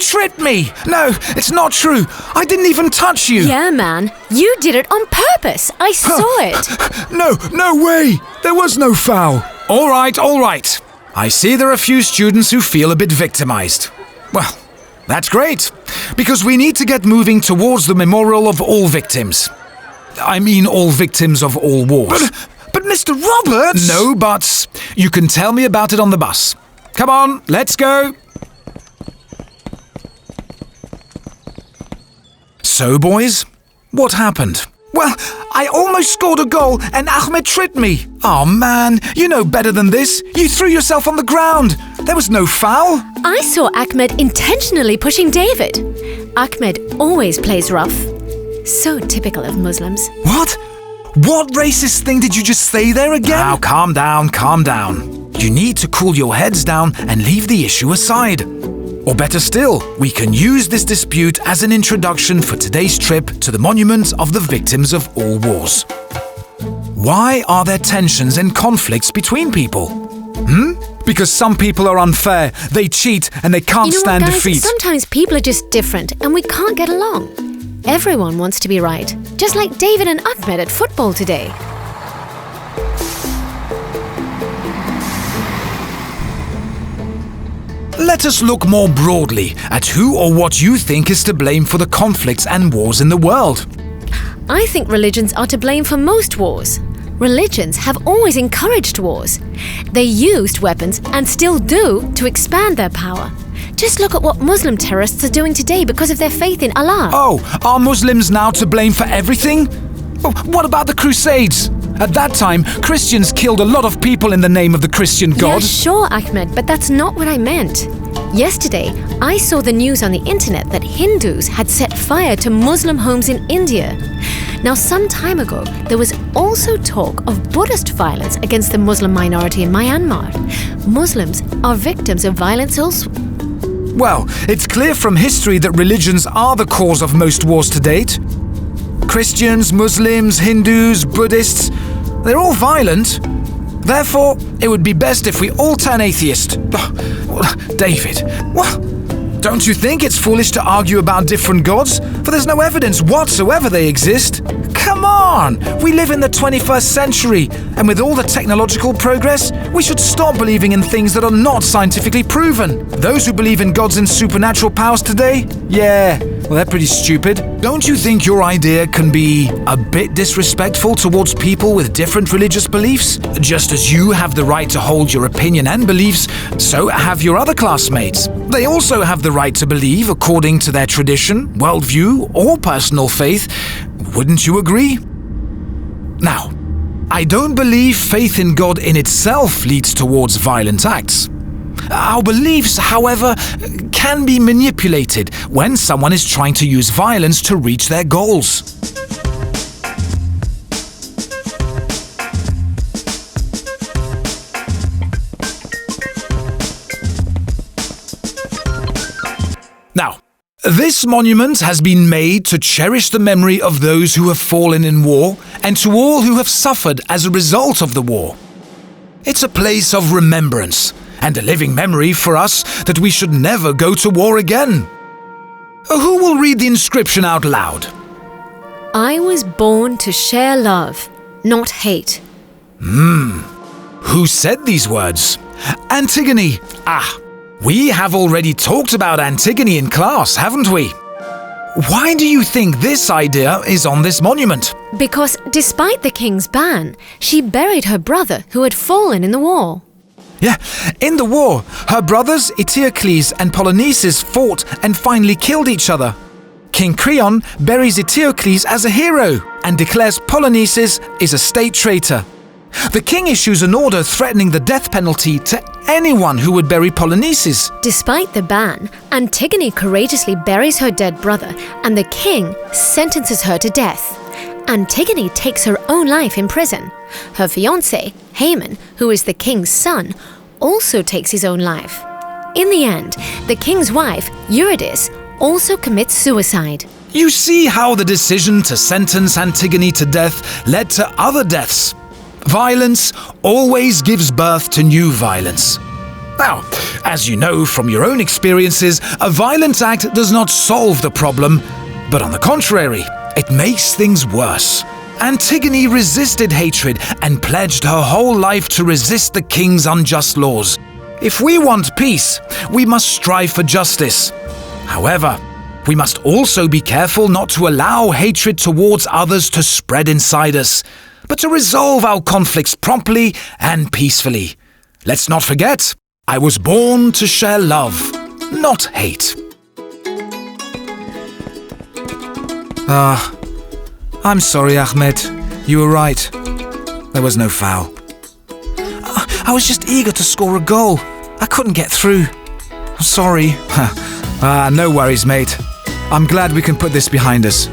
tricked me! No, it's not true. I didn't even touch you. Yeah, man. You did it on purpose. I saw it. No way! There was no foul. All right. I see there are a few students who feel a bit victimized. Well, that's great, because we need to get moving towards the memorial of all victims. I mean all victims of all wars. But Mr. Roberts! No buts. You can tell me about it on the bus. Come on, let's go. So, boys, what happened? Well, I almost scored a goal and Ahmed tripped me. Oh man, you know better than this. You threw yourself on the ground. There was no foul. I saw Ahmed intentionally pushing David. Ahmed always plays rough. So typical of Muslims. What? What racist thing did you just say there again? Now, calm down. You need to cool your heads down and leave the issue aside. Or better still, we can use this dispute as an introduction for today's trip to the monument of the victims of all wars. Why are there tensions and conflicts between people? Because some people are unfair, they cheat, and they can't stand defeat. Sometimes people are just different and we can't get along. Everyone wants to be right, just like David and Ahmed at football today. Let us look more broadly at who or what you think is to blame for the conflicts and wars in the world. I think religions are to blame for most wars. Religions have always encouraged wars. They used weapons and still do to expand their power. Just look at what Muslim terrorists are doing today because of their faith in Allah. Oh, are Muslims now to blame for everything? What about the Crusades? At that time, Christians killed a lot of people in the name of the Christian God. Yeah, sure, Ahmed, but that's not what I meant. Yesterday, I saw the news on the internet that Hindus had set fire to Muslim homes in India. Now, some time ago, there was also talk of Buddhist violence against the Muslim minority in Myanmar. Muslims are victims of violence also. Well, it's clear from history that religions are the cause of most wars to date. Christians, Muslims, Hindus, Buddhists, they're all violent. Therefore, it would be best if we all turn atheist. David, what? Don't you think it's foolish to argue about different gods? For there's no evidence whatsoever they exist. Come on! We live in the 21st century, and with all the technological progress, we should stop believing in things that are not scientifically proven. Those who believe in gods and supernatural powers today? Yeah, well, they're pretty stupid. Don't you think your idea can be a bit disrespectful towards people with different religious beliefs? Just as you have the right to hold your opinion and beliefs, so have your other classmates. They also have the right to believe according to their tradition, worldview, or personal faith. Wouldn't you agree? Now, I don't believe faith in God in itself leads towards violent acts. Our beliefs, however, can be manipulated when someone is trying to use violence to reach their goals. Now, this monument has been made to cherish the memory of those who have fallen in war and to all who have suffered as a result of the war. It's a place of remembrance and a living memory for us that we should never go to war again. Who will read the inscription out loud? I was born to share love, not hate. Who said these words? Antigone. We have already talked about Antigone in class, haven't we? Why do you think this idea is on this monument? Because despite the king's ban, she buried her brother who had fallen in the war. Yeah, in the war, her brothers Eteocles and Polynices fought and finally killed each other. King Creon buries Eteocles as a hero and declares Polynices is a state traitor. The king issues an order threatening the death penalty to anyone who would bury Polynices. Despite the ban, Antigone courageously buries her dead brother and the king sentences her to death. Antigone takes her own life in prison. Her fiancé, Haman, who is the king's son, also takes his own life. In the end, the king's wife, Eurydice, also commits suicide. You see how the decision to sentence Antigone to death led to other deaths. Violence always gives birth to new violence. Now, as you know from your own experiences, a violent act does not solve the problem, but on the contrary, it makes things worse. Antigone resisted hatred and pledged her whole life to resist the king's unjust laws. If we want peace, we must strive for justice. However, we must also be careful not to allow hatred towards others to spread inside us, but to resolve our conflicts promptly and peacefully. Let's not forget, I was born to share love, not hate. I'm sorry, Ahmed. You were right. There was no foul. I was just eager to score a goal. I couldn't get through. I'm sorry. No worries, mate. I'm glad we can put this behind us.